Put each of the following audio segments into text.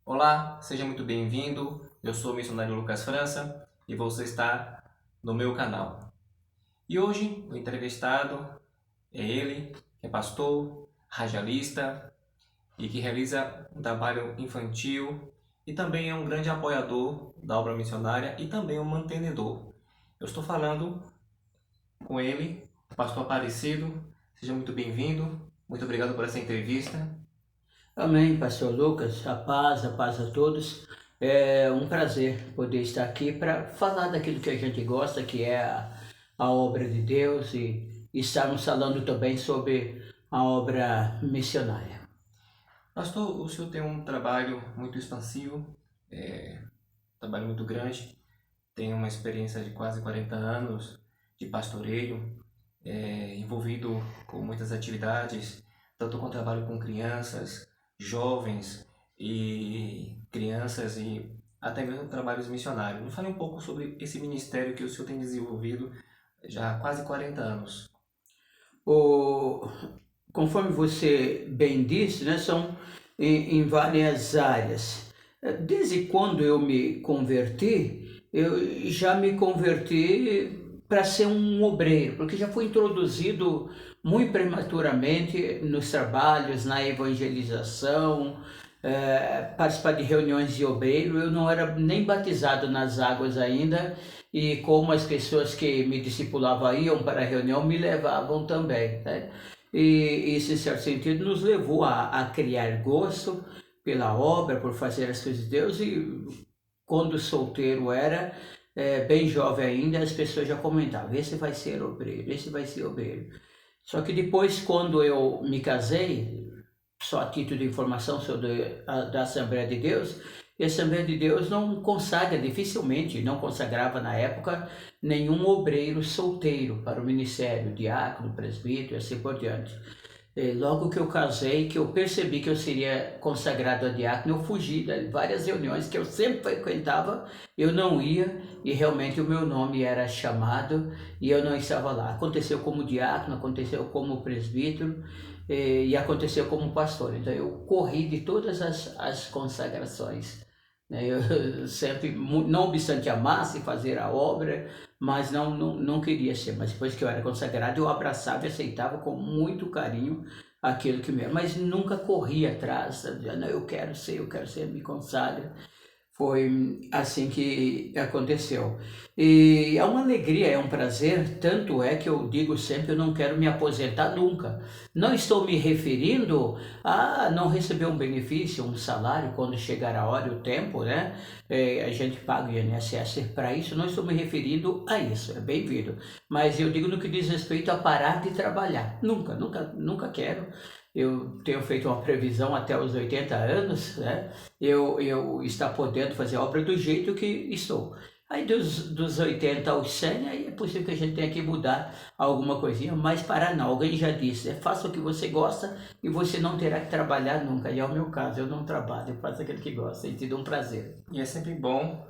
Olá, seja muito bem-vindo. Eu sou o missionário Lucas França e você está no meu canal. E hoje o entrevistado é ele, que é pastor, radialista e que realiza um trabalho infantil e também é um grande apoiador da obra missionária e também um mantenedor. Eu estou falando com ele, o pastor Aparecido. Seja muito bem-vindo. Muito obrigado por essa entrevista. Amém, Pastor Lucas. A paz a todos. É um prazer poder estar aqui para falar daquilo que a gente gosta, que é a obra de Deus e estarmos falando também sobre a obra missionária. Pastor, o senhor tem um trabalho muito expansivo, um trabalho muito grande, tem uma experiência de quase 40 anos de pastoreio, envolvido com muitas atividades, tanto com trabalho com crianças, jovens e crianças e até mesmo trabalhos missionários. Me fale um pouco sobre esse ministério que o senhor tem desenvolvido já há quase 40 anos. O, Conforme você bem disse, né, são em várias áreas. Desde quando eu me converti, eu já me converti para ser um obreiro, porque já fui introduzido muito prematuramente nos trabalhos, na evangelização, participar de reuniões de obreiro. Eu não era nem batizado nas águas ainda, e como as pessoas que me discipulavam iam para a reunião, me levavam também, né? E isso, em certo sentido, nos levou a criar gosto pela obra, por fazer as coisas de Deus. E quando solteiro era, bem jovem ainda, as pessoas já comentavam: esse vai ser obreiro, esse vai ser obreiro. Só que depois, quando eu me casei, só a título de informação, sou da Assembleia de Deus, e a Assembleia de Deus não consagra, dificilmente, não consagrava na época, nenhum obreiro solteiro para o ministério, diácono, presbítero e assim por diante. Logo que eu casei, que eu percebi que eu seria consagrado a diácono, eu fugi de várias reuniões que eu sempre frequentava, eu não ia e realmente o meu nome era chamado e eu não estava lá. Aconteceu como diácono, aconteceu como presbítero e aconteceu como pastor. Então eu corri de todas as consagrações, né? Eu sempre, não obstante amasse fazer a obra, mas não queria ser. Mas depois que eu era consagrado, eu abraçava e aceitava com muito carinho aquilo que me era. Mas nunca corri atrás, dizendo: não, eu quero ser, me consagra. Foi assim que aconteceu. E é uma alegria, é um prazer, tanto é que eu digo sempre: eu não quero me aposentar nunca. Não estou me referindo a não receber um benefício, um salário, quando chegar a hora e o tempo, né? A gente paga o INSS para isso, não estou me referindo a isso, é bem-vindo. Mas eu digo no que diz respeito a parar de trabalhar. Nunca quero. Eu tenho feito uma previsão até os 80 anos, né? Eu estar podendo fazer a obra do jeito que estou. Aí dos 80 aos 100, aí é possível que a gente tenha que mudar alguma coisinha, mas parar não. Alguém já disse: faça o que você gosta e você não terá que trabalhar nunca. E é o meu caso, eu não trabalho, eu faço aquilo que gosto, tem sido um prazer. E é sempre bom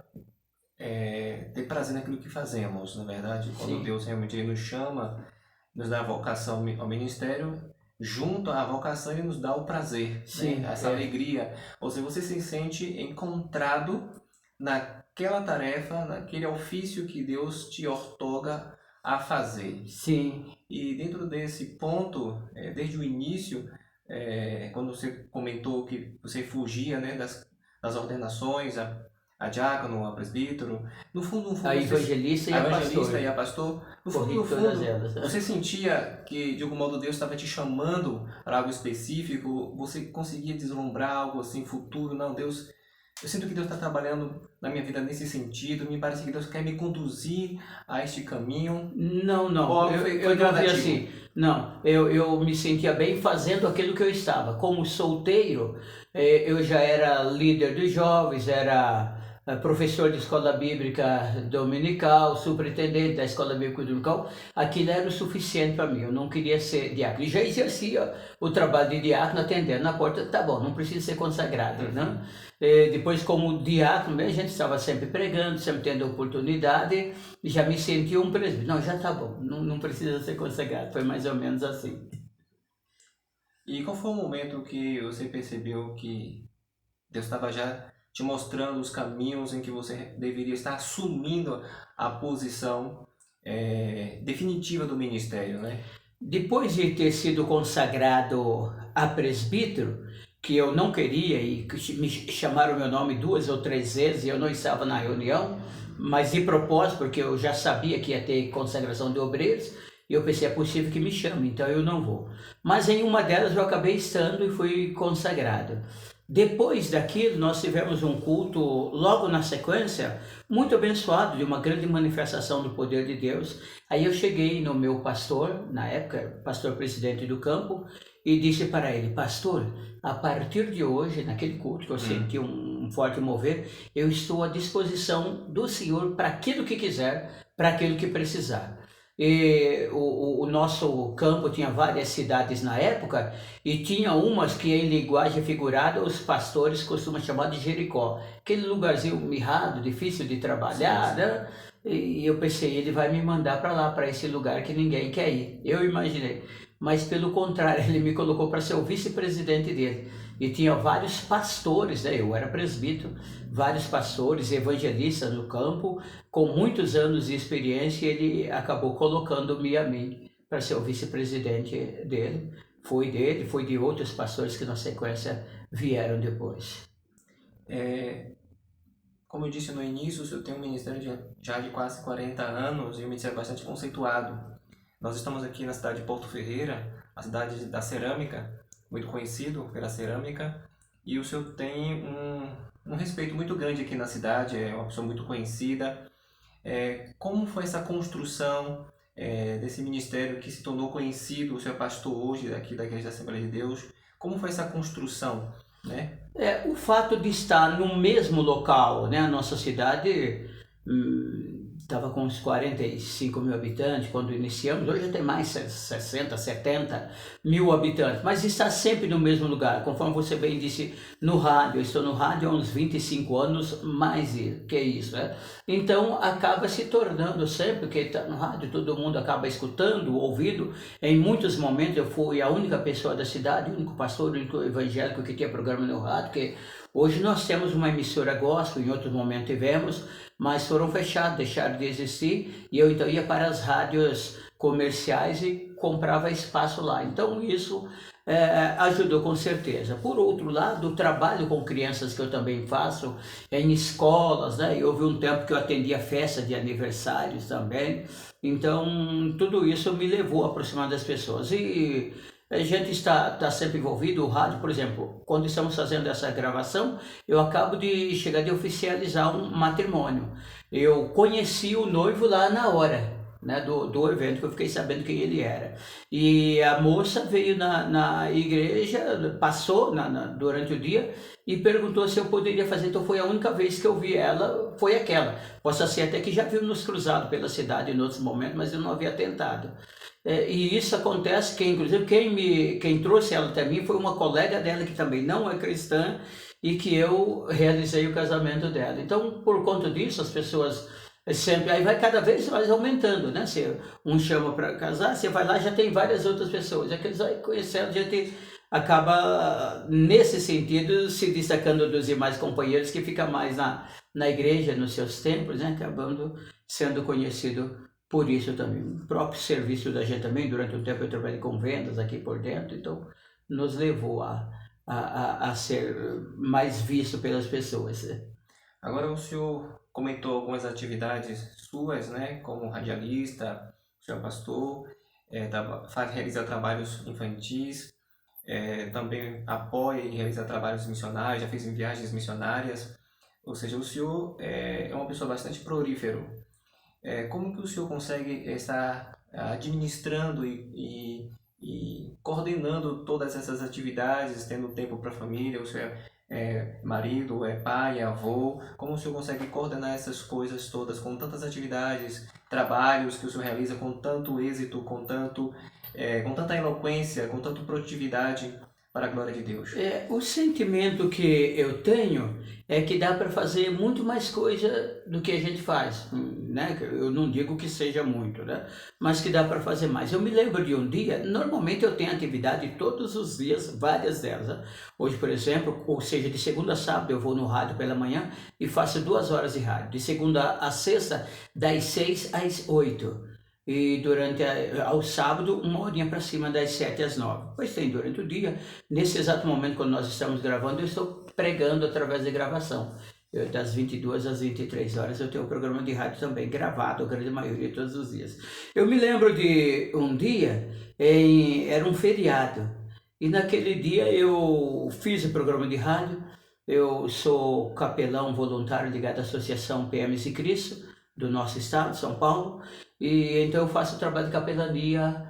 ter prazer naquilo que fazemos, na verdade, quando Sim, Deus realmente ele nos chama, nos dá a vocação ao ministério, junto à vocação ele nos dá o prazer, né? sim, Essa alegria, ou seja, você se sente encontrado naquela tarefa, naquele ofício que Deus te ortoga a fazer. sim. E dentro desse ponto, desde o início, quando você comentou que você fugia, né, das ordenações, a diácono, a presbítero, no A fundo, evangelista e a a pastor, evangelista e a pastor, corri no todas fundo, elas. você sentia que de algum modo Deus estava te chamando para algo específico? Você conseguia deslumbrar algo assim futuro? Não, Deus, eu sinto que Deus está trabalhando na minha vida nesse sentido. Me parece que Deus quer me conduzir a este caminho. Não, Ou não, algo foi eu não vi gradativo? assim. Não, eu me sentia bem fazendo aquilo que eu estava. Como solteiro, eu já era líder dos jovens, era professor de escola bíblica dominical, superintendente da escola bíblica dominical. Aquilo era o suficiente para mim. Eu não queria ser diácono. E já exercia o trabalho de diácono atendendo na porta. Tá bom, não precisa ser consagrado, né? Depois, como diácono, a gente estava sempre pregando, sempre tendo oportunidade. Já me senti um presbítero. Não, já tá bom, não precisa ser consagrado. Foi mais ou menos assim. E qual foi o momento que você percebeu que Deus estava já te mostrando os caminhos em que você deveria estar assumindo a posição definitiva do ministério, né? Depois de ter sido consagrado a presbítero, que eu não queria e que me chamaram meu nome 2 ou 3 vezes e eu não estava na reunião, mas de propósito, porque eu já sabia que ia ter consagração de obreiros, e eu pensei, é possível que me chame, então eu não vou. Mas em uma delas eu acabei estando e fui consagrado. Depois daquilo, nós tivemos um culto, logo na sequência, muito abençoado, de uma grande manifestação do poder de Deus. Aí eu cheguei no meu pastor, na época, pastor presidente do campo, e disse para ele, pastor, a partir de hoje, naquele culto que eu senti um forte mover, eu estou à disposição do Senhor para aquilo que quiser, para aquilo que precisar. E o nosso campo tinha várias cidades na época e tinha umas que em linguagem figurada os pastores costumam chamar de Jericó, aquele lugarzinho mirrado, difícil de trabalhar, Sim, sim. né? E eu pensei, ele vai me mandar para lá, para esse lugar que ninguém quer ir. Eu imaginei. Mas pelo contrário, ele me colocou para ser o vice-presidente dele. E tinha vários pastores, né? Eu era presbítero, vários pastores, evangelistas no campo, com muitos anos de experiência, ele acabou colocando-me a mim para ser o vice-presidente dele. Foi dele, foi de outros pastores que na sequência vieram depois. Como eu disse no início, o senhor tem um ministério já de quase 40 anos e um ministério bastante conceituado. Nós estamos aqui na cidade de Porto Ferreira, a cidade da cerâmica, muito conhecido pela cerâmica, e o senhor tem um respeito muito grande aqui na cidade, é uma pessoa muito conhecida. Como foi essa construção desse ministério que se tornou conhecido, o senhor é pastor hoje aqui da Igreja da Assembleia de Deus? Como foi essa construção, né? O fato de estar no mesmo local, né? A nossa cidade estava com uns 45 mil habitantes quando iniciamos, hoje já tem mais 60, 70 mil habitantes, mas está sempre no mesmo lugar, conforme você bem disse, no rádio. Eu estou no rádio há uns 25 anos, mais que isso, né? Então acaba se tornando sempre, que está no rádio, todo mundo acaba escutando, ouvindo. Em muitos momentos eu fui a única pessoa da cidade, o único pastor, o único evangélico que tinha programa no rádio, que hoje nós temos uma emissora gospel, em outro momento tivemos, mas foram fechados, deixaram de existir, e eu então ia para as rádios comerciais e comprava espaço lá. Então isso ajudou com certeza. Por outro lado, o trabalho com crianças que eu também faço em escolas, né? E houve um tempo que eu atendia festa de aniversários também, então tudo isso me levou a aproximar das pessoas. E a gente está sempre envolvido, o rádio, por exemplo, quando estamos fazendo essa gravação, eu acabo de chegar de oficializar um matrimônio. Eu conheci o noivo lá na hora, né, do evento, que eu fiquei sabendo quem ele era. E a moça veio na igreja, passou durante o dia e perguntou se eu poderia fazer. Então foi a única vez que eu vi ela, foi aquela. Possa ser até que já viu nos cruzado pela cidade em outros momentos, mas eu não havia tentado. E isso acontece que, inclusive, quem trouxe ela até mim foi uma colega dela que também não é cristã e que eu realizei o casamento dela. Então, por conta disso, as pessoas sempre, aí vai cada vez mais aumentando, né? Se um chama para casar, você vai lá, já tem várias outras pessoas. Aqueles vai conhecendo, a gente acaba, nesse sentido, se destacando dos demais companheiros que fica mais na igreja, nos seus templos, né? Acabando sendo conhecido por isso também. O próprio serviço da gente também, durante um tempo eu trabalhei com vendas aqui por dentro, então nos levou a ser mais visto pelas pessoas. Agora o senhor comentou algumas atividades suas, né? Como radialista, o senhor é pastor, realiza trabalhos infantis, também apoia e realiza trabalhos missionários, já fez viagens missionárias. Ou seja, o senhor é uma pessoa bastante prolífero. Como que o senhor consegue estar administrando e coordenando todas essas atividades, tendo tempo para a família? O senhor é marido, é pai, é avô. Como o senhor consegue coordenar essas coisas todas com tantas atividades, trabalhos que o senhor realiza com tanto êxito, com tanta eloquência, com tanta produtividade? para a glória de Deus? O sentimento que eu tenho é que dá para fazer muito mais coisa do que a gente faz, né? Eu não digo que seja muito, né? Mas que dá para fazer mais. Eu me lembro de um dia, normalmente eu tenho atividade todos os dias, várias delas, né? Hoje, por exemplo, ou seja, de segunda a sábado eu vou no rádio pela manhã e faço 2 horas de rádio. De segunda a sexta, das 6 às 8. E durante ao sábado, 1 horinha para cima, das 7 às 9. Pois tem durante o dia. Nesse exato momento, quando nós estamos gravando, eu estou pregando através de gravação. Das 22 às 23 horas eu tenho um programa de rádio também, gravado, a grande maioria, todos os dias. Eu me lembro de um dia, era um feriado, e naquele dia eu fiz o programa de rádio. Eu sou capelão voluntário ligado à Associação PMs e Cristo, do nosso estado, São Paulo, e então eu faço o trabalho de capelania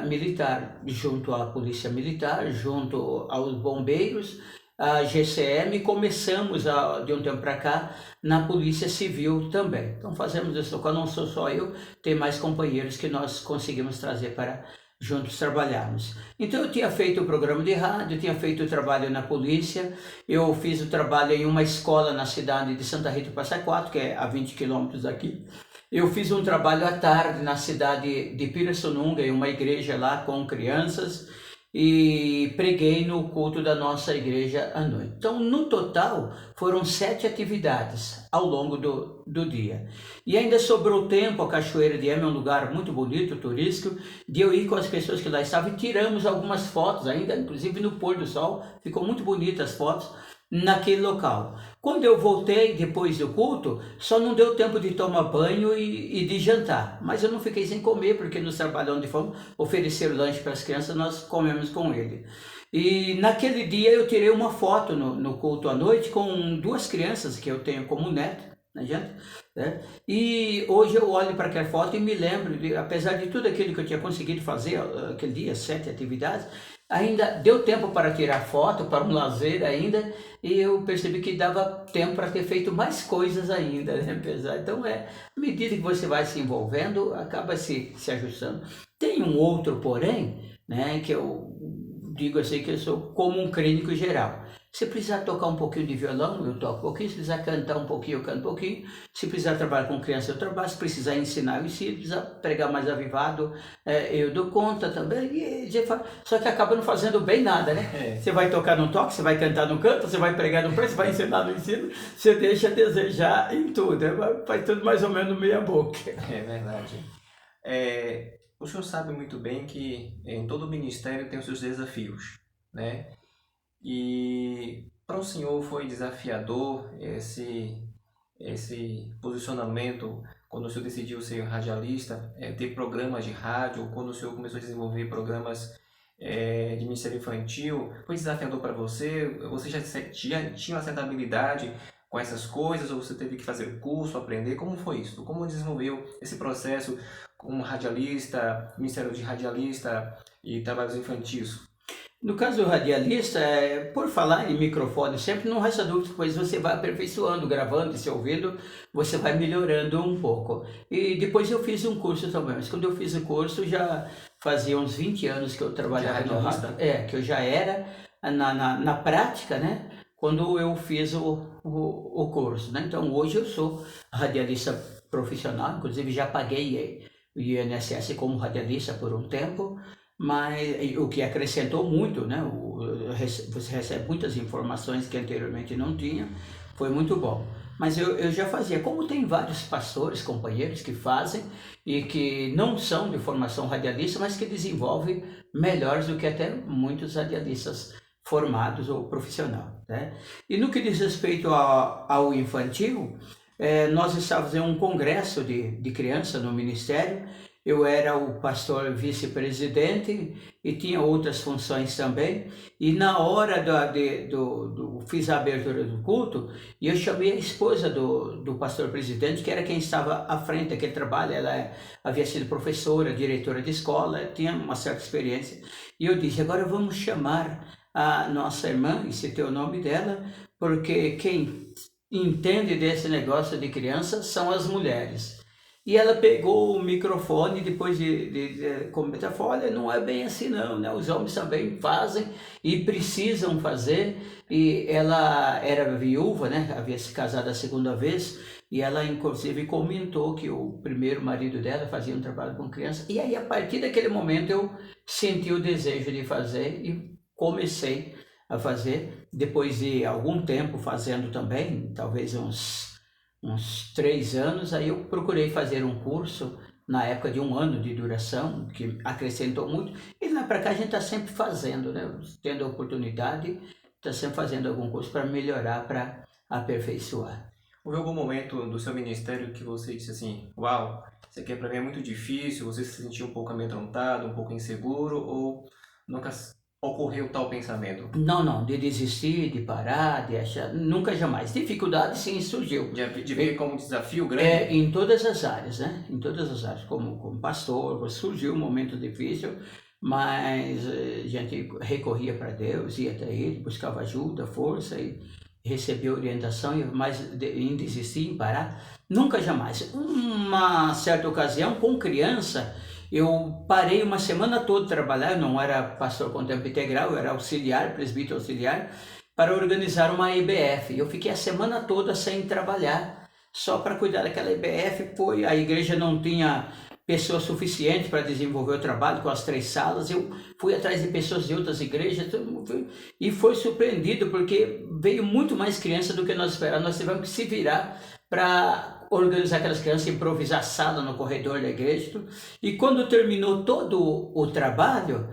militar, junto à Polícia Militar, junto aos bombeiros, a GCM, começamos de um tempo para cá na Polícia Civil também. Então fazemos isso, não sou só eu, tem mais companheiros que nós conseguimos trazer para juntos trabalharmos. Então eu tinha feito o programa de rádio, tinha feito o trabalho na polícia, eu fiz o trabalho em uma escola na cidade de Santa Rita do Passa Quatro, que é a 20 quilômetros daqui. Eu fiz um trabalho à tarde na cidade de Pirassununga, em uma igreja lá com crianças, e preguei no culto da nossa igreja à noite. Então, no total, foram 7 atividades ao longo do dia. E ainda sobrou tempo, a Cachoeira de Ema é um lugar muito bonito, turístico, de eu ir com as pessoas que lá estavam e tiramos algumas fotos ainda, inclusive no pôr do sol, ficou muito bonitas as fotos naquele local. Quando eu voltei depois do culto, só não deu tempo de tomar banho e de jantar, mas eu não fiquei sem comer, porque nos trabalhos onde fomos oferecer lanche para as crianças, nós comemos com ele. E naquele dia eu tirei uma foto no culto à noite com 2 crianças que eu tenho como neto, né, gente? E hoje eu olho para aquela foto e me lembro, apesar de tudo aquilo que eu tinha conseguido fazer aquele dia, 7 atividades, ainda deu tempo para tirar foto, para um lazer ainda, e eu percebi que dava tempo para ter feito mais coisas ainda, né? Então, à medida que você vai se envolvendo, acaba se ajustando. Tem um outro, porém, né, que eu digo assim, que eu sou como um clínico geral. Se precisar tocar um pouquinho de violão, eu toco um pouquinho. Se precisar cantar um pouquinho, eu canto um pouquinho. Se precisar trabalhar com criança, eu trabalho. Se precisar ensinar, eu ensino. Se precisar pregar mais avivado, eu dou conta também. Só que acaba não fazendo bem nada, né? Você vai tocar no toque, você vai cantar no canto, você vai pregar no preço, você vai ensinar no ensino. Você deixa a desejar em tudo. Faz tudo mais ou menos meia boca. É verdade. O senhor sabe muito bem que em todo ministério tem os seus desafios, né? E para o senhor foi desafiador esse posicionamento quando o senhor decidiu ser radialista, ter programas de rádio, quando o senhor começou a desenvolver programas de Ministério Infantil? Foi desafiador para você? Você já tinha uma certa habilidade com essas coisas ou você teve que fazer curso, aprender? Como foi isso? Como desenvolveu esse processo como radialista, Ministério de Radialista e trabalhos infantis? No caso do radialista, por falar em microfone, sempre não resta dúvida, depois você vai aperfeiçoando, gravando e se ouvindo, você vai melhorando um pouco. E depois eu fiz um curso também, mas quando eu fiz o curso já fazia uns 20 anos que eu trabalhava no rádio, que eu já era na prática, né? Quando eu fiz o curso, né? Então hoje eu sou radialista profissional, inclusive já paguei o INSS como radialista por um tempo, mas o que acrescentou muito, né? Você recebe muitas informações que anteriormente não tinha, foi muito bom. Mas eu já fazia, como tem vários pastores, companheiros que fazem e que não são de formação radialista, mas que desenvolvem melhores do que até muitos radialistas formados ou profissional, né? E no que diz respeito ao infantil, nós estávamos em um congresso de criança no ministério. Eu era o pastor vice-presidente e tinha outras funções também. E na hora fiz a abertura do culto e eu chamei a esposa do pastor presidente, que era quem estava à frente daquele trabalho. Ela havia sido professora, diretora de escola, tinha uma certa experiência. E eu disse, agora vamos chamar a nossa irmã, e citei o nome dela, porque quem entende desse negócio de criança são as mulheres. E ela pegou o microfone depois de comentar, falou, olha, não é bem assim não, né? Os homens também fazem e precisam fazer. E ela era viúva, né? Havia se casado a segunda vez, e ela inclusive comentou que o primeiro marido dela fazia um trabalho com criança. E aí, a partir daquele momento, eu senti o desejo de fazer e comecei a fazer. Depois de algum tempo fazendo também, talvez uns 3 anos, aí eu procurei fazer um curso, na época de 1 ano de duração, que acrescentou muito, e lá para cá a gente está sempre fazendo, né? Tendo a oportunidade, está sempre fazendo algum curso para melhorar, para aperfeiçoar. Houve algum momento do seu ministério que você disse assim, uau, isso aqui para mim é muito difícil, você se sentiu um pouco amedrontado, um pouco inseguro, ou nunca ocorreu tal pensamento? Não, de desistir, de parar, de achar, nunca jamais. Dificuldade sim surgiu. De ver como um desafio grande? Em todas as áreas, né? Em todas as áreas, como pastor, surgiu um momento difícil, mas a gente recorria para Deus, ia até Ele, buscava ajuda, força e recebia orientação, mas em desistir, em parar, nunca jamais. Uma certa ocasião, com criança, eu parei uma semana toda de trabalhar, eu não era pastor com tempo integral, eu era auxiliar, presbítero auxiliar, para organizar uma IBF. Eu fiquei a semana toda sem trabalhar, só para cuidar daquela IBF. A igreja não tinha pessoas suficientes para desenvolver o trabalho com as 3 salas. Eu fui atrás de pessoas de outras igrejas e foi surpreendido, porque veio muito mais criança do que nós esperávamos. Nós tivemos que se virar para organizar aquelas crianças, improvisar sala no corredor da igreja. E quando terminou todo o trabalho,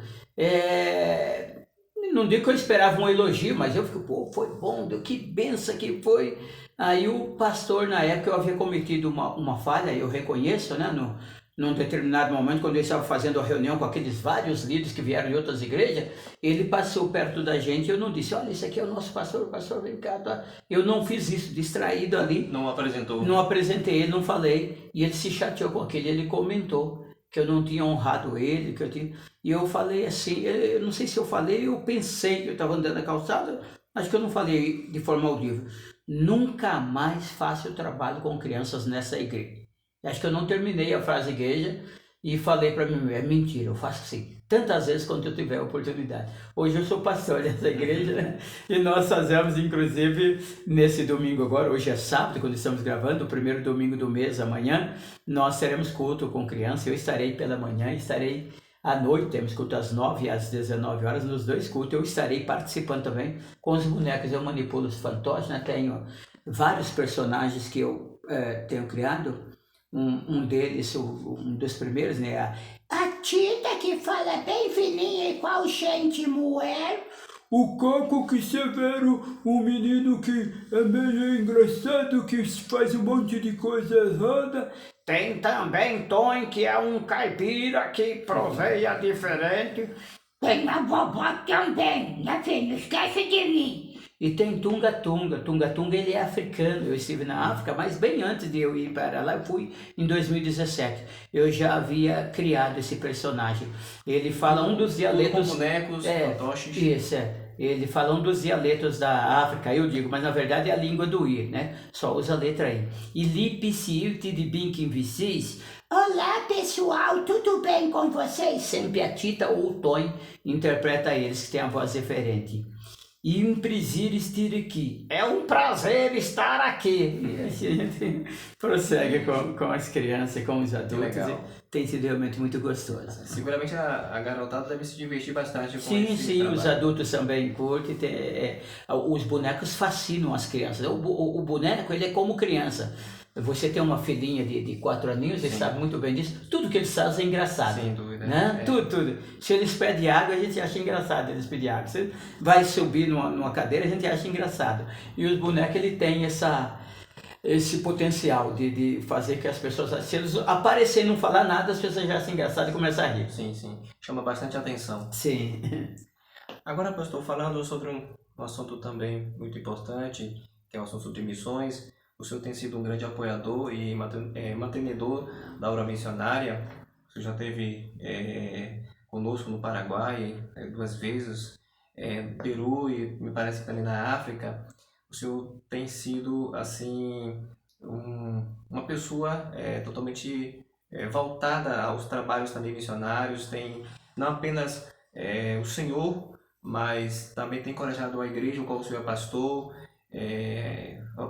não digo que eu esperava um elogio, mas eu fico, pô, foi bom, que benção que foi. Aí o pastor, na época, eu havia cometido uma falha, eu reconheço, né, num determinado momento, quando ele estava fazendo a reunião com aqueles vários líderes que vieram de outras igrejas, ele passou perto da gente e eu não disse, olha, esse aqui é o nosso pastor, o pastor vem cá, tá? Eu não fiz isso, distraído ali. Não apresentou? Não apresentei ele, não falei, e ele se chateou com aquele, ele comentou que eu não tinha honrado ele, e eu falei assim, eu não sei se eu falei, eu pensei que eu estava andando na calçada, acho que eu não falei de forma audível. Nunca mais faço trabalho com crianças nessa igreja. Acho que eu não terminei a frase igreja e falei para mim, é mentira, eu faço assim, tantas vezes quando eu tiver a oportunidade. Hoje eu sou pastor dessa igreja, né? E nós fazemos, inclusive, nesse domingo agora, hoje é sábado, quando estamos gravando, o primeiro domingo do mês, amanhã, nós teremos culto com criança. Eu estarei pela manhã, estarei à noite, temos culto às 9 e às 19 horas, nos 2 cultos. Eu estarei participando também com os bonecos, eu manipulo os fantoches, né? Tenho vários personagens que eu tenho criado. Um deles, um dos primeiros, né? A Tita, que fala bem fininha, igual gente mulher. O Coco, que severo, um menino que é meio engraçado, que faz um monte de coisa errada. Tem também Tom, que é um caipira que proveia diferente. Tem a vovó também, né, filho? Não esquece de mim. E tem Tunga Tunga. Tunga Tunga, ele é africano. Eu estive na África, mas bem antes de eu ir para lá, eu fui em 2017. Eu já havia criado esse personagem. Ele fala um dos dialetos... Com bonecos, fantoches. Isso, Ele fala um dos dialetos da África, eu digo, mas na verdade é a língua do Ir, né? Só usa a letra I. E Lipicilte de Binkin Vicis. Olá, pessoal, tudo bem com vocês? Sempre a Tita ou o Tom interpreta eles, que tem a voz diferente. E um prazer estar aqui. É um prazer estar aqui. E assim a gente prossegue com as crianças, com os adultos. Tem sido realmente muito gostoso. Seguramente a garotada deve se divertir bastante com esse trabalho. Os adultos também curtem. Os bonecos fascinam as crianças. O boneco, ele é como criança. Você tem uma filhinha de 4 aninhos, ele sabe muito bem disso. Tudo que eles fazem é engraçado. Sem dúvida. Né? Tudo. Se eles pedem água, a gente acha engraçado eles pedirem água. Você vai subir numa cadeira, a gente acha engraçado. E os bonecos, ele tem esse potencial de fazer que as pessoas... Se eles aparecerem e não falar nada, as pessoas já acham engraçado e começam a rir. Sim. Chama bastante atenção. Sim. Agora, eu estou falando sobre um assunto também muito importante, que é o assunto de missões. O senhor tem sido um grande apoiador e mantenedor da obra missionária. O senhor já esteve conosco no Paraguai 2 vezes, no Peru e me parece que também na África. O senhor tem sido, assim, uma pessoa totalmente voltada aos trabalhos também missionários, tem não apenas o Senhor, mas também tem encorajado a igreja, o qual o senhor é pastor,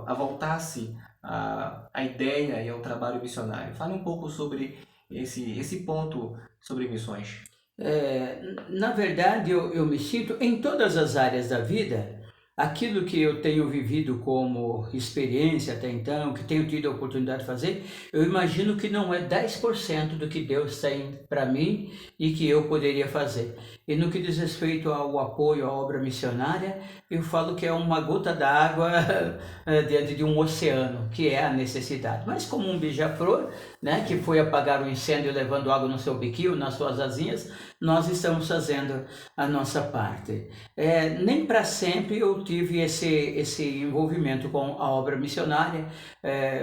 a voltar-se à ideia e ao trabalho missionário. Fale um pouco sobre esse ponto sobre missões. Na verdade, eu me sinto em todas as áreas da vida, aquilo que eu tenho vivido como experiência até então, que tenho tido a oportunidade de fazer, eu imagino que não é 10% do que Deus tem para mim e que eu poderia fazer. E no que diz respeito ao apoio à obra missionária, eu falo que é uma gota d'água diante de um oceano, que é a necessidade. Mas como um beija-flor, né, que foi apagar o incêndio levando água no seu biquío, nas suas asinhas, nós estamos fazendo a nossa parte. Nem para sempre eu tive esse envolvimento com a obra missionária.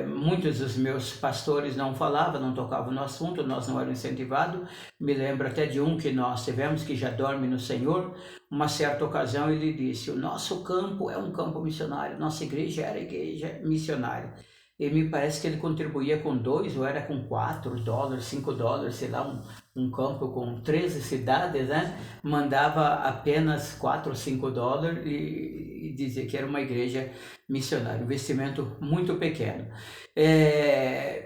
Muitos dos meus pastores não falavam, não tocavam no assunto, nós não éramos incentivados. Me lembro até de um que nós tivemos, que já dorme no Senhor. Uma certa ocasião ele disse: o nosso campo é um campo missionário, nossa igreja era igreja missionária. E me parece que ele contribuía com 2 ou era com $4, $5, sei lá, um campo com 13 cidades, né? Mandava apenas $4 ou $5 e dizia que era uma igreja missionária, um investimento muito pequeno.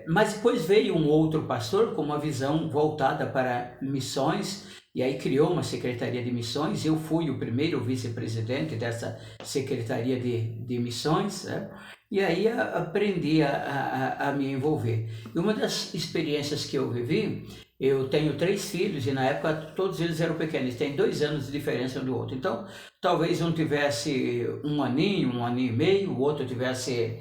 Mas depois veio um outro pastor com uma visão voltada para missões, e aí criou uma secretaria de missões. Eu fui o primeiro vice-presidente dessa secretaria de missões, né? E aí aprendi a me envolver. E uma das experiências que eu vivi, eu tenho 3 filhos e na época todos eles eram pequenos, têm 2 anos de diferença um do outro. Então, talvez um tivesse 1 aninho, 1 aninho e meio, o outro tivesse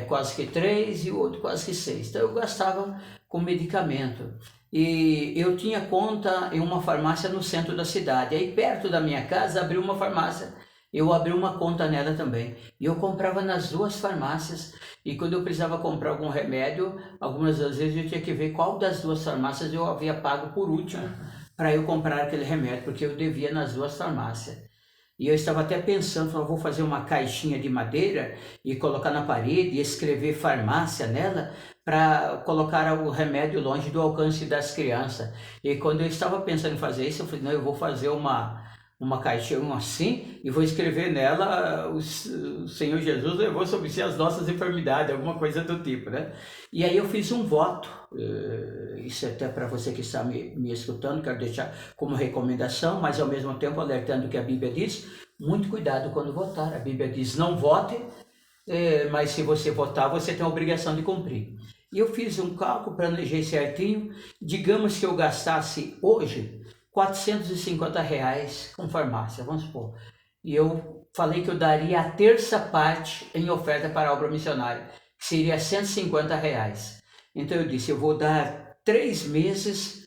quase que 3 e o outro quase que 6. Então eu gastava com medicamento. E eu tinha conta em uma farmácia no centro da cidade. Aí perto da minha casa abriu uma farmácia. Eu abri uma conta nela também. E eu comprava nas 2 farmácias. E quando eu precisava comprar algum remédio, algumas das vezes eu tinha que ver qual das 2 farmácias eu havia pago por último para eu comprar aquele remédio, porque eu devia nas 2 farmácias. E eu estava até pensando, vou fazer uma caixinha de madeira e colocar na parede e escrever farmácia nela para colocar o remédio longe do alcance das crianças. E quando eu estava pensando em fazer isso, eu falei, não, eu vou fazer uma caixinha assim e vou escrever nela: o Senhor Jesus levou sobre si as nossas enfermidades, alguma coisa do tipo, né? E aí eu fiz um voto, isso até para você que está me escutando, quero deixar como recomendação, mas ao mesmo tempo alertando o que a Bíblia diz: muito cuidado quando votar. A Bíblia diz: não vote, mas se você votar, você tem a obrigação de cumprir. E eu fiz um cálculo, planejei certinho, digamos que eu gastasse hoje R$450 com farmácia, vamos supor. E eu falei que eu daria a terça parte em oferta para a obra missionária, que seria R$150. Então eu disse, eu vou dar 3 meses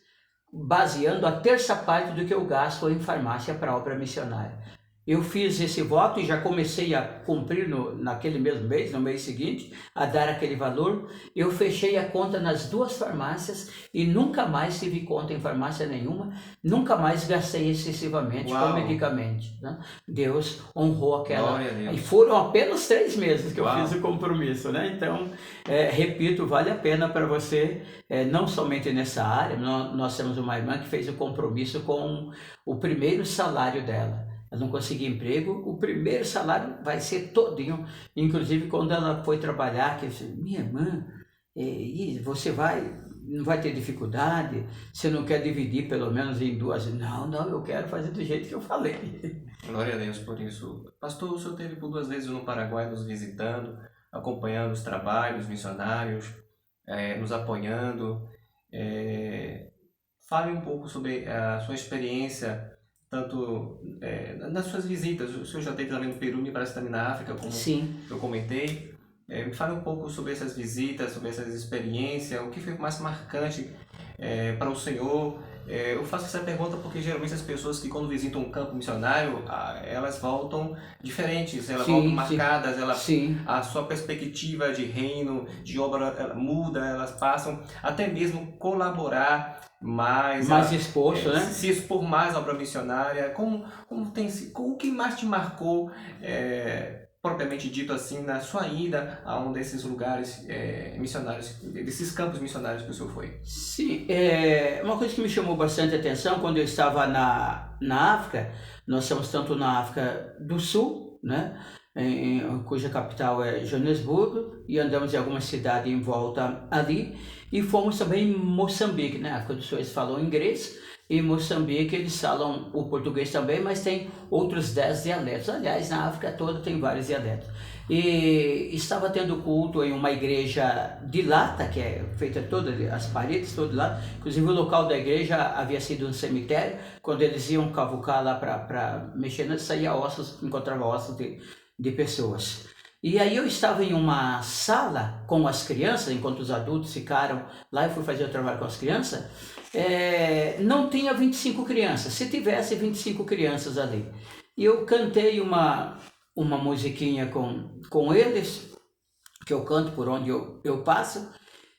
baseando a terça parte do que eu gasto em farmácia para a obra missionária. Eu fiz esse voto e já comecei a cumprir naquele mesmo mês, no mês seguinte, a dar aquele valor. Eu fechei a conta nas 2 farmácias e nunca mais tive conta em farmácia nenhuma, nunca mais gastei excessivamente com medicamentos, né? Deus honrou aquela... E foram apenas 3 meses que eu fiz o compromisso, né? Então, repito, vale a pena para você, não somente nessa área. Nós temos uma irmã que fez o compromisso com o primeiro salário dela. Ela não conseguia emprego, o primeiro salário vai ser todinho. Inclusive, quando ela foi trabalhar, que eu disse, minha irmã, você não vai ter dificuldade? Você não quer dividir pelo menos em 2? Não, eu quero fazer do jeito que eu falei. Glória a Deus por isso. Pastor, o senhor esteve por 2 vezes no Paraguai nos visitando, acompanhando os trabalhos missionários, nos apoiando. Fale um pouco sobre a sua experiência, tanto nas suas visitas. O senhor já esteve também no Peru, me parece também na África, como Sim. eu comentei. Me fale um pouco sobre essas visitas, sobre essas experiências, o que foi mais marcante para o senhor. Eu faço essa pergunta porque geralmente as pessoas que quando visitam um campo missionário, elas voltam diferentes, elas voltam marcadas, a sua perspectiva de reino, de obra, ela muda, elas passam até mesmo colaborar mais exposto, né? Se expor mais à obra missionária. O que mais te marcou propriamente dito assim, na sua ida a um desses lugares missionários, desses campos missionários que o senhor foi? Sim, uma coisa que me chamou bastante atenção quando eu estava na África, nós estamos tanto na África do Sul, né, cuja capital é Joanesburgo, e andamos em algumas cidades em volta ali, e fomos também em Moçambique, né, África do Sul eles falam inglês, e em Moçambique eles falam o português também, mas tem outros 10 dialetos. Aliás, na África toda tem vários dialetos. E estava tendo culto em uma igreja de lata, que é feita toda, as paredes todas de lata. Inclusive o local da igreja havia sido um cemitério. Quando eles iam cavucar lá para mexer, saía ossos, encontrava ossos de pessoas. E aí eu estava em uma sala com as crianças, enquanto os adultos ficaram lá, eu fui fazer o trabalho com as crianças. Não tinha 25 crianças, se tivesse 25 crianças ali. E eu cantei uma musiquinha com eles, que eu canto por onde eu passo,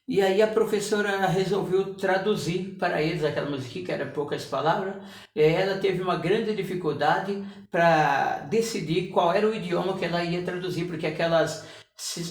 e aí a professora resolveu traduzir para eles aquela musiquinha, que era poucas palavras, e aí ela teve uma grande dificuldade para decidir qual era o idioma que ela ia traduzir, porque aquelas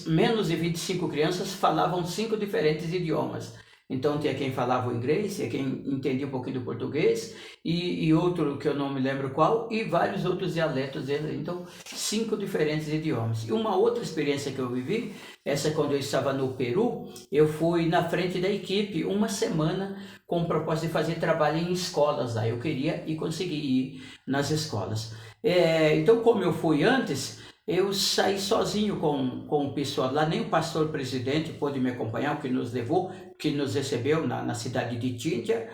menos de 25 crianças falavam 5 diferentes idiomas. Então tinha quem falava o inglês, tinha quem entendia um pouquinho do português, e outro que eu não me lembro qual, e vários outros dialetos dele. Então 5 diferentes idiomas. E uma outra experiência que eu vivi, essa quando eu estava no Peru, eu fui na frente da equipe uma semana com o propósito de fazer trabalho em escolas lá. Eu queria e consegui ir nas escolas. Então como eu fui antes, eu saí sozinho com o pessoal lá, nem o pastor presidente pôde me acompanhar, o que nos levou, que nos recebeu na cidade de Tintia.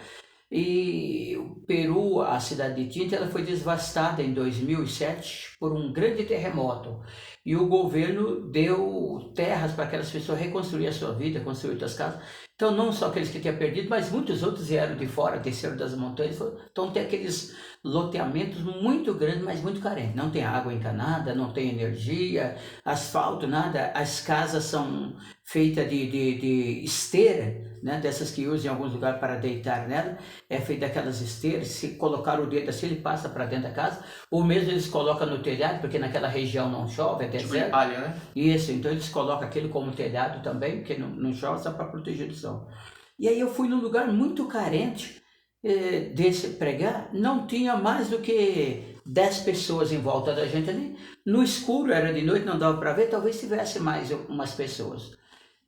E o Peru, a cidade de Tinta, ela foi devastada em 2007 por um grande terremoto. E o governo deu terras para aquelas pessoas reconstruir a sua vida, construir outras casas. Então, não só aqueles que tinham perdido, mas muitos outros vieram de fora, desceram das montanhas. Então, tem aqueles loteamentos muito grandes, mas muito carentes. Não tem água encanada, não tem energia, asfalto, nada. As casas são feitas de esteira, né? Dessas que usam em alguns lugares para deitar nela. É feito daquelas esteiras, se colocar o dedo assim, ele passa para dentro da casa, ou mesmo eles colocam no telhado, porque naquela região não chove, é deserto. Tipo de palha, né? Isso, então eles colocam aquilo como telhado também, porque não chove, só para proteger do sol. E aí eu fui num lugar muito carente desse pregar, não tinha mais do que 10 pessoas em volta da gente ali, no escuro, era de noite, não dava para ver, talvez tivesse mais umas pessoas.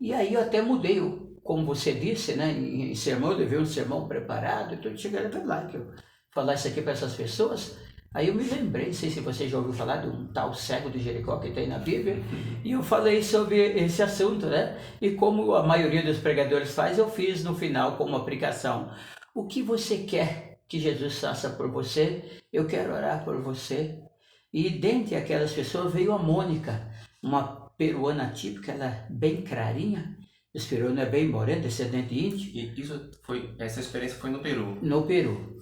E aí eu até mudei, como você disse, né, em sermão, eu levei um sermão preparado, então eu cheguei lá que eu falar isso aqui para essas pessoas. Aí eu me lembrei, não sei se você já ouviu falar de um tal cego de Jericó que tem na Bíblia, e eu falei sobre esse assunto, né? E como a maioria dos pregadores faz, eu fiz no final como aplicação. O que você quer que Jesus faça por você? Eu quero orar por você. E dentre aquelas pessoas veio a Mônica, uma peruana típica, ela é bem clarinha, os peruanos é bem moreno, descendente de índio. E essa experiência foi no Peru? No Peru.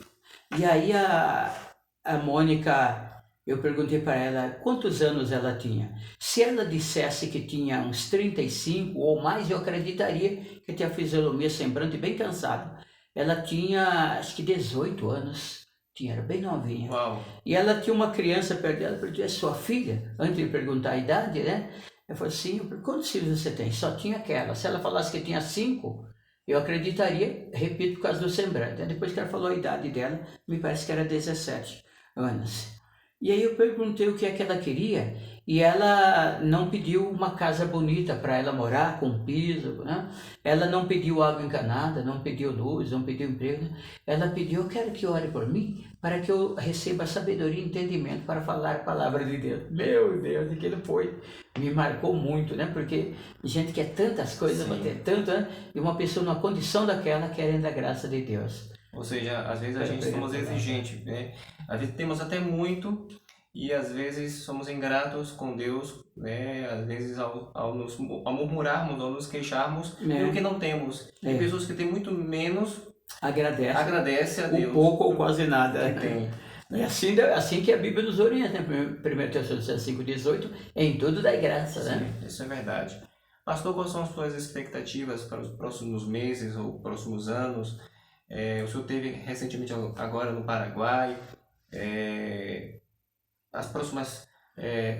E aí a Mônica, eu perguntei para ela quantos anos ela tinha. Se ela dissesse que tinha uns 35 ou mais, eu acreditaria que tinha fisionomia sembrante e bem cansada. Ela tinha, acho que 18 anos. Era bem novinha. Uau. E ela tinha uma criança perto dela, porque é sua filha, antes de perguntar a idade, né? Eu falei assim, quantos filhos você tem? Só tinha aquela. Se ela falasse que tinha 5, eu acreditaria, repito, por causa do semblante. Depois que ela falou a idade dela, me parece que era 17 anos. E aí eu perguntei o que é que ela queria, e ela não pediu uma casa bonita para ela morar, com piso, né? Ela não pediu água encanada, não pediu luz, não pediu emprego, né? Ela pediu, eu quero que ore por mim, para que eu receba sabedoria e entendimento para falar a palavra de Deus. Meu Deus, aquilo me marcou muito, né? Porque a gente quer tantas coisas, vai ter tanto, né? E uma pessoa numa condição daquela querendo a graça de Deus. Ou seja, às vezes a gente somos exigentes, né? Às vezes temos até muito e às vezes somos ingratos com Deus, né? Às vezes ao murmurarmos, ao nos queixarmos pelo que não temos. E pessoas que têm muito menos agradece a Deus. Um pouco ou quase nada. Que tem. É assim que a Bíblia nos orienta, né? 1 Tessalonicenses 5,18, em tudo dai graça, né? Sim, isso é verdade. Pastor, quais são as suas expectativas para os próximos meses ou próximos anos? O senhor esteve recentemente agora no Paraguai. As próximas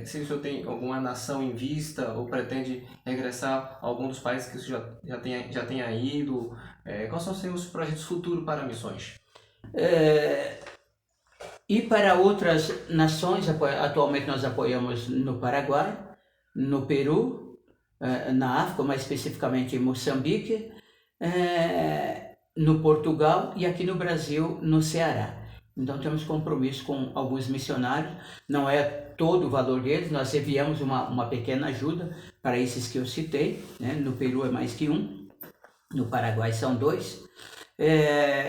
se o senhor tem alguma nação em vista ou pretende regressar a algum dos países que o senhor já tenha ido, quais são os seus projetos futuros para missões? E para outras nações, atualmente nós apoiamos no Paraguai, no Peru, na África, mais especificamente em Moçambique, no Portugal e aqui no Brasil, no Ceará. Então temos compromisso com alguns missionários, não é todo o valor deles, nós enviamos uma pequena ajuda para esses que eu citei, né? No Peru é mais que um, no Paraguai são 2.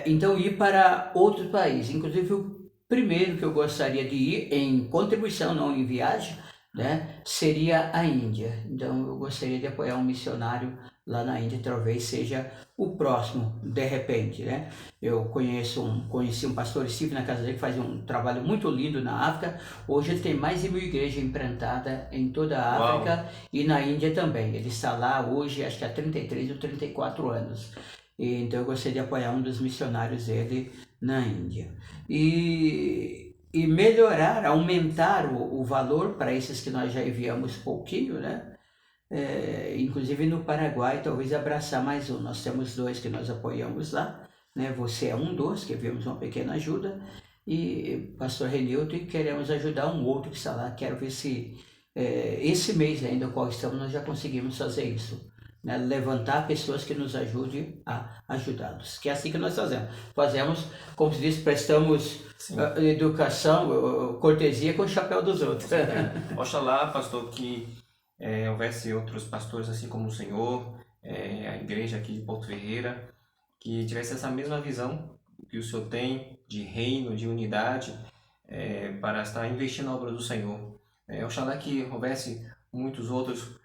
Então ir para outros países, inclusive o primeiro que eu gostaria de ir em contribuição, não em viagem, né, seria a Índia. Então eu gostaria de apoiar um missionário lá na Índia, talvez seja o próximo, de repente, né? Eu conheci um pastor, estive na casa dele, que faz um trabalho muito lindo na África. Hoje ele tem mais de 1000 igrejas implantadas em toda a África. Uau. E na Índia também. Ele está lá hoje, acho que há 33 ou 34 anos. Então eu gostaria de apoiar um dos missionários dele na Índia. E melhorar, aumentar o valor para esses que nós já enviamos pouquinho, né? Inclusive no Paraguai, talvez abraçar mais um. Nós temos 2 que nós apoiamos lá, né? Você é um dos, que enviamos uma pequena ajuda, e pastor Renilton, e queremos ajudar um outro que está lá. Quero ver se esse mês ainda, no qual estamos, nós já conseguimos fazer isso. Né, levantar pessoas que nos ajudem a ajudá-los, que é assim que nós fazemos, como se diz, prestamos educação, cortesia com o chapéu dos outros. Oxalá, pastor, que houvesse outros pastores assim como o senhor, a igreja aqui de Porto Ferreira, que tivesse essa mesma visão que o senhor tem de reino, de unidade, para estar investindo na obra do Senhor. Oxalá que houvesse muitos outros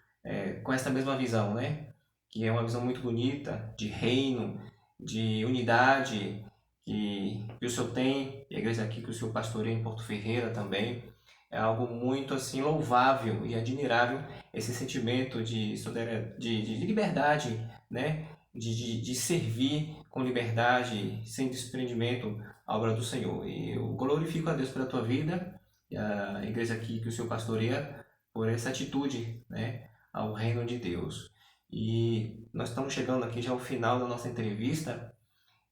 com essa mesma visão, né? Que é uma visão muito bonita, de reino, de unidade, que o senhor tem, e a igreja aqui que o senhor pastoreia em Porto Ferreira também. É algo muito assim louvável e admirável, esse sentimento de liberdade, né? De servir com liberdade, sem desprendimento à obra do Senhor. E eu glorifico a Deus pela tua vida, e a igreja aqui que o senhor pastoreia, por essa atitude, né? Ao reino de Deus. E nós estamos chegando aqui já ao final da nossa entrevista,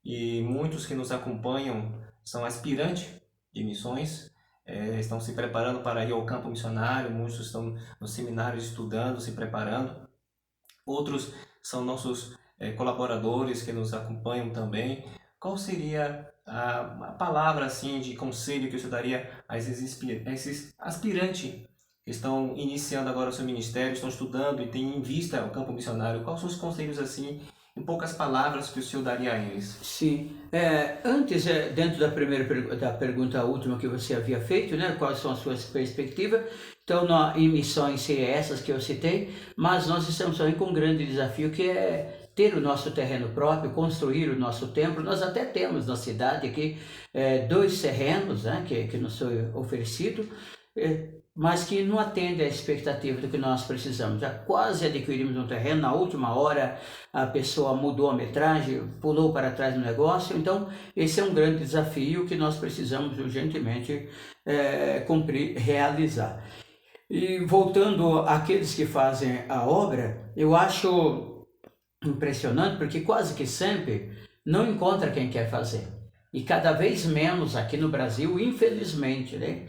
e muitos que nos acompanham são aspirantes de missões, estão se preparando para ir ao campo missionário, muitos estão nos seminários estudando, se preparando, outros são nossos colaboradores que nos acompanham também. Qual seria a palavra assim de conselho que o senhor daria a esses aspirantes que estão iniciando agora o seu ministério, estão estudando e têm em vista o campo missionário? Quais são os conselhos, assim, em poucas palavras, que o senhor daria a eles? Sim. Antes, dentro da pergunta última que você havia feito, né, quais são as suas perspectivas? Então, em missões seriam essas que eu citei, mas nós estamos também com um grande desafio, que é ter o nosso terreno próprio, construir o nosso templo. Nós até temos na cidade aqui 2 terrenos, né, que nos foi oferecido, mas que não atende à expectativa do que nós precisamos. Já quase adquirimos um terreno, na última hora a pessoa mudou a metragem, pulou para trás do negócio. Então esse é um grande desafio que nós precisamos urgentemente cumprir, realizar. E voltando àqueles que fazem a obra, eu acho impressionante, porque quase que sempre não encontra quem quer fazer. E cada vez menos aqui no Brasil, infelizmente, né?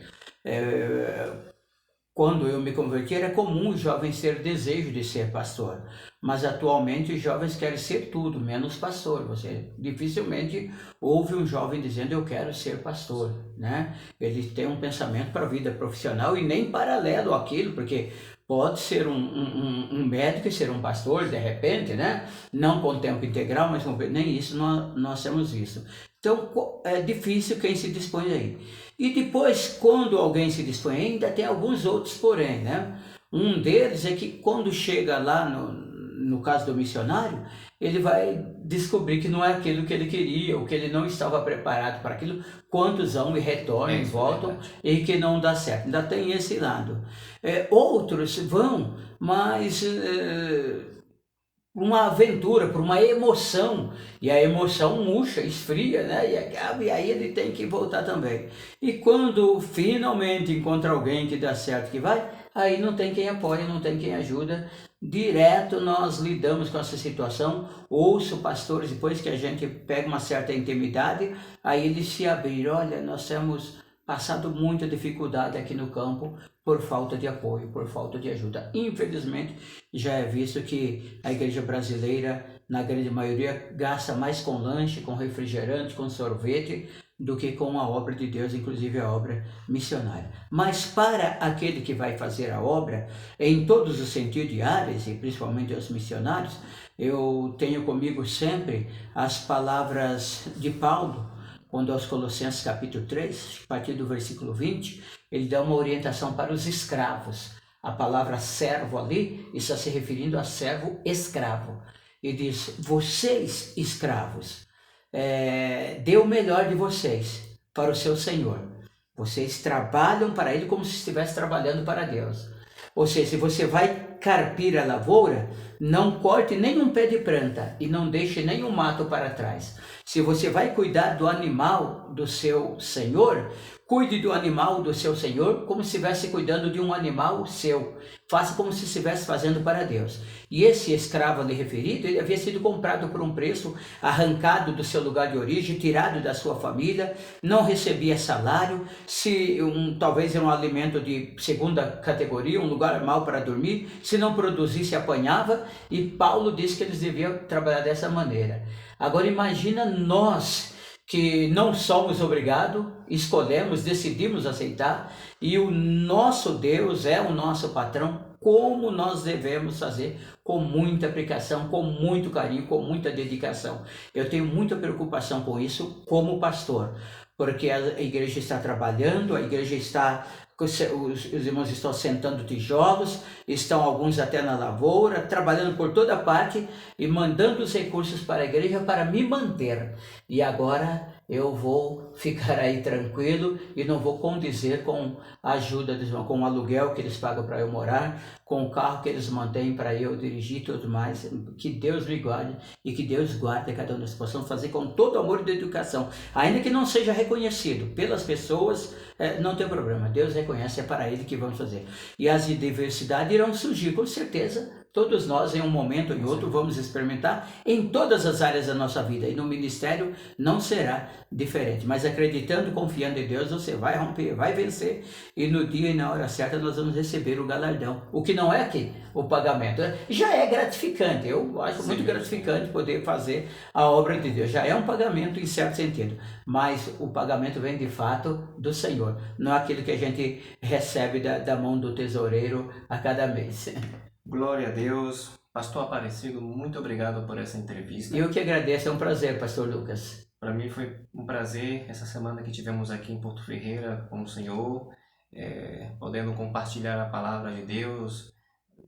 Quando eu me converti, era comum os jovens ter desejo de ser pastor, mas atualmente os jovens querem ser tudo, menos pastor. Você dificilmente ouve um jovem dizendo eu quero ser pastor, né? Ele tem um pensamento para a vida profissional e nem paralelo àquilo, porque pode ser um médico e ser um pastor de repente, né? Não com tempo integral, mas nem isso nós temos visto. Então é difícil quem se dispõe aí. E depois, quando alguém se dispõe, ainda tem alguns outros porém, né? Um deles é que quando chega lá, no caso do missionário, ele vai descobrir que não é aquilo que ele queria, ou que ele não estava preparado para aquilo. Quantos vão e retornam e voltam, e que não dá certo. Ainda tem esse lado. Outros vão, mas uma aventura, por uma emoção, e a emoção murcha, esfria, né? E acaba, e aí ele tem que voltar também. E quando finalmente encontra alguém que dá certo, que vai, aí não tem quem apoie, não tem quem ajuda. Direto nós lidamos com essa situação. Ouço pastores, depois que a gente pega uma certa intimidade, aí eles se abriram. Olha, nós temos passado muita dificuldade aqui no campo por falta de apoio, por falta de ajuda. Infelizmente, já é visto que a igreja brasileira, na grande maioria, gasta mais com lanche, com refrigerante, com sorvete, do que com a obra de Deus, inclusive a obra missionária. Mas para aquele que vai fazer a obra, em todos os sentidos e áreas, e principalmente os missionários, eu tenho comigo sempre as palavras de Paulo, quando aos Colossenses capítulo 3, a partir do versículo 20, ele dá uma orientação para os escravos. A palavra servo ali está se referindo a servo escravo. E diz, vocês escravos, dê o melhor de vocês para o seu Senhor. Vocês trabalham para Ele como se estivesse trabalhando para Deus. Ou seja, se você vai carpir a lavoura, não corte nenhum pé de planta e não deixe nenhum mato para trás. Se você vai cuidar do animal do seu Senhor, cuide do animal do seu Senhor como se estivesse cuidando de um animal seu. Faça como se estivesse fazendo para Deus. E esse escravo ali referido, ele havia sido comprado por um preço, arrancado do seu lugar de origem, tirado da sua família, não recebia salário, talvez era um alimento de segunda categoria, um lugar mau para dormir, se não produzisse apanhava, e Paulo disse que eles deviam trabalhar dessa maneira. Agora imagina nós que não somos obrigados, escolhemos, decidimos aceitar, e o nosso Deus é o nosso patrão, como nós devemos fazer com muita aplicação, com muito carinho, com muita dedicação. Eu tenho muita preocupação com isso como pastor, porque a igreja está trabalhando, a igreja está... Os irmãos estão assentando tijolos, estão alguns até na lavoura, trabalhando por toda parte e mandando os recursos para a igreja para me manter. E agora eu vou ficar aí tranquilo e não vou condizer com a ajuda dos irmãos, com o aluguel que eles pagam para eu morar, com o carro que eles mantêm para eu dirigir e tudo mais. Que Deus me guarde e que Deus guarde cada um. Nós possamos fazer com todo amor e dedicação, ainda que não seja reconhecido pelas pessoas, não tem problema, Deus reconhece, é para Ele que vamos fazer. E as diversidades irão surgir, com certeza. Todos nós, em um momento ou em outro, vamos experimentar em todas as áreas da nossa vida. E no ministério não será diferente. Mas acreditando, confiando em Deus, você vai romper, vai vencer. E no dia e na hora certa nós vamos receber o galardão. O que não é aqui, o pagamento. Já é gratificante. Eu acho muito gratificante poder fazer a obra de Deus. Já é um pagamento em certo sentido. Mas o pagamento vem de fato do Senhor. Não é aquilo que a gente recebe da mão do tesoureiro a cada mês. Glória a Deus. Pastor Aparecido, muito obrigado por essa entrevista. Eu que agradeço, é um prazer, Pastor Lucas. Para mim foi um prazer essa semana que tivemos aqui em Porto Ferreira com o Senhor, podendo compartilhar a palavra de Deus.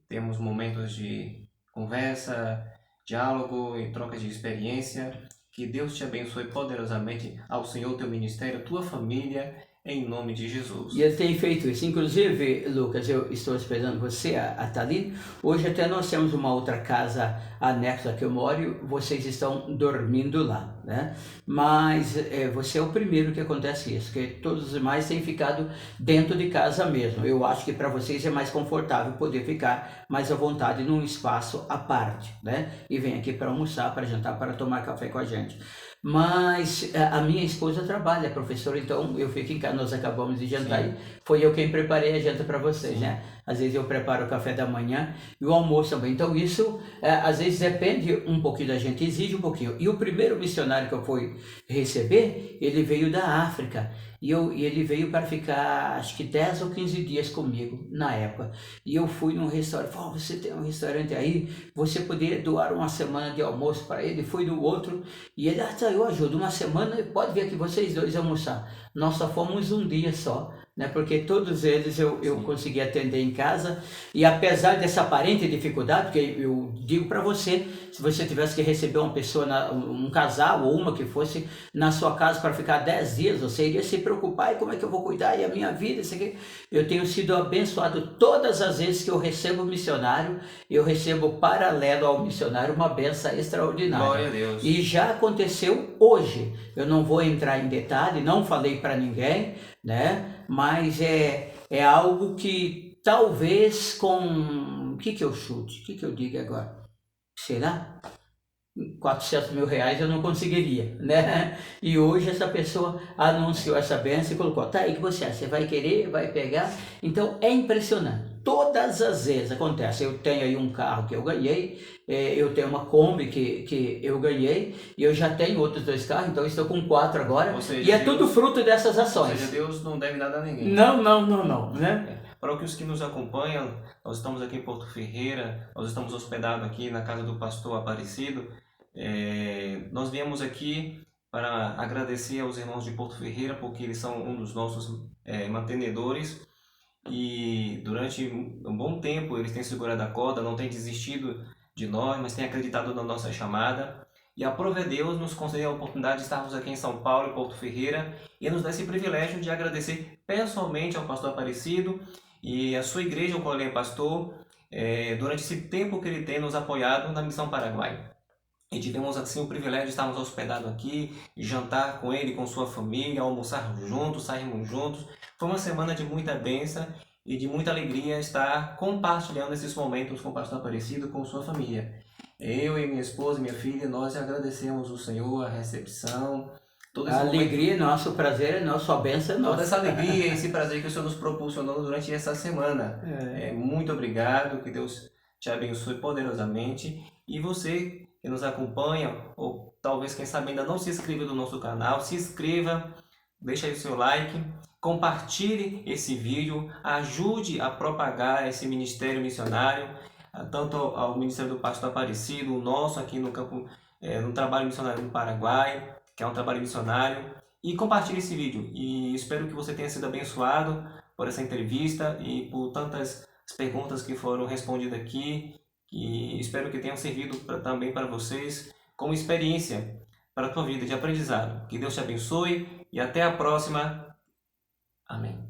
Temos momentos de conversa, diálogo e troca de experiência. Que Deus te abençoe poderosamente, ao Senhor, teu ministério, tua família, em nome de Jesus. E ele tem feito isso. Inclusive, Lucas, eu estou esperando você, a Thaline. Hoje até nós temos uma outra casa anexa que eu moro e vocês estão dormindo lá, né? Mas você é o primeiro que acontece isso, porque todos os demais têm ficado dentro de casa mesmo. Eu acho que para vocês é mais confortável poder ficar mais à vontade num espaço à parte, né? E vem aqui para almoçar, para jantar, para tomar café com a gente. Mas a minha esposa trabalha, professora, então eu fico em casa, nós acabamos de jantar. Sim. E foi eu quem preparei a janta para vocês, sim, né? Às vezes eu preparo o café da manhã e o almoço também. Então isso, às vezes depende um pouquinho da gente, exige um pouquinho. E o primeiro missionário que eu fui receber, ele veio da África. E ele veio para ficar, acho que 10 ou 15 dias comigo, na época. E eu fui num restaurante, falei, você tem um restaurante aí, você poderia doar uma semana de almoço para ele? Fui no outro, e ele, eu ajudo, uma semana, pode vir aqui vocês dois almoçar. Nós só fomos um dia só, né? Porque todos eles eu Sim. consegui atender em casa, e apesar dessa aparente dificuldade, porque eu digo para você, se você tivesse que receber uma pessoa, um casal ou uma que fosse na sua casa para ficar 10 dias, você iria se preocupar, e como é que eu vou cuidar, e a minha vida, isso aqui. Eu tenho sido abençoado todas as vezes que eu recebo missionário, eu recebo paralelo ao missionário uma benção extraordinária. Glória a Deus. E já aconteceu hoje. Eu não vou entrar em detalhe, não falei para ninguém, né? Mas é algo que talvez com... O que eu chute? O que eu digo agora? Será? 400 mil reais eu não conseguiria, né? E hoje essa pessoa anunciou essa benção e colocou, tá aí, que você acha? Você vai querer, vai pegar? Então é impressionante. Todas as vezes acontece. Eu tenho aí um carro que eu ganhei, eu tenho uma Kombi que eu ganhei, e eu já tenho outros 2 carros, então eu estou com 4 agora. Seja, e é tudo fruto dessas ações. Ou seja, Deus não deve nada a ninguém. Não, né? Para os que nos acompanham, nós estamos aqui em Porto Ferreira, nós estamos hospedados aqui na casa do pastor Aparecido. Nós viemos aqui para agradecer aos irmãos de Porto Ferreira, porque eles são um dos nossos mantenedores, e durante um bom tempo eles têm segurado a corda, não têm desistido de nós, mas têm acreditado na nossa chamada. E aprove a Deus nos conceder a oportunidade de estarmos aqui em São Paulo, em Porto Ferreira, e nos dá esse privilégio de agradecer pessoalmente ao pastor Aparecido e a sua igreja, o qual ele é pastor, durante esse tempo que ele tem nos apoiado na Missão Paraguai. E tivemos assim o privilégio de estarmos hospedados aqui, jantar com ele, com sua família, almoçar juntos, sairmos juntos. Foi uma semana de muita bênção e de muita alegria estar compartilhando esses momentos com o pastor Aparecido, com sua família. Eu e minha esposa e minha filha, nós agradecemos o Senhor, a recepção. A alegria é nossa, o prazer é nosso, a bênção é nossa. Toda essa alegria e esse prazer que o Senhor nos proporcionou durante essa semana. Muito obrigado, que Deus te abençoe poderosamente. E você que nos acompanha, ou talvez, quem sabe, ainda não se inscreva no nosso canal, se inscreva, deixa aí o seu like, compartilhe esse vídeo, ajude a propagar esse ministério missionário, tanto ao Ministério do Pastor Aparecido, o nosso aqui no campo, no trabalho missionário no Paraguai, que é um trabalho missionário, e compartilhe esse vídeo. E espero que você tenha sido abençoado por essa entrevista e por tantas perguntas que foram respondidas aqui, e espero que tenham servido também para vocês como experiência para a tua vida de aprendizado. Que Deus te abençoe e até a próxima. Amém.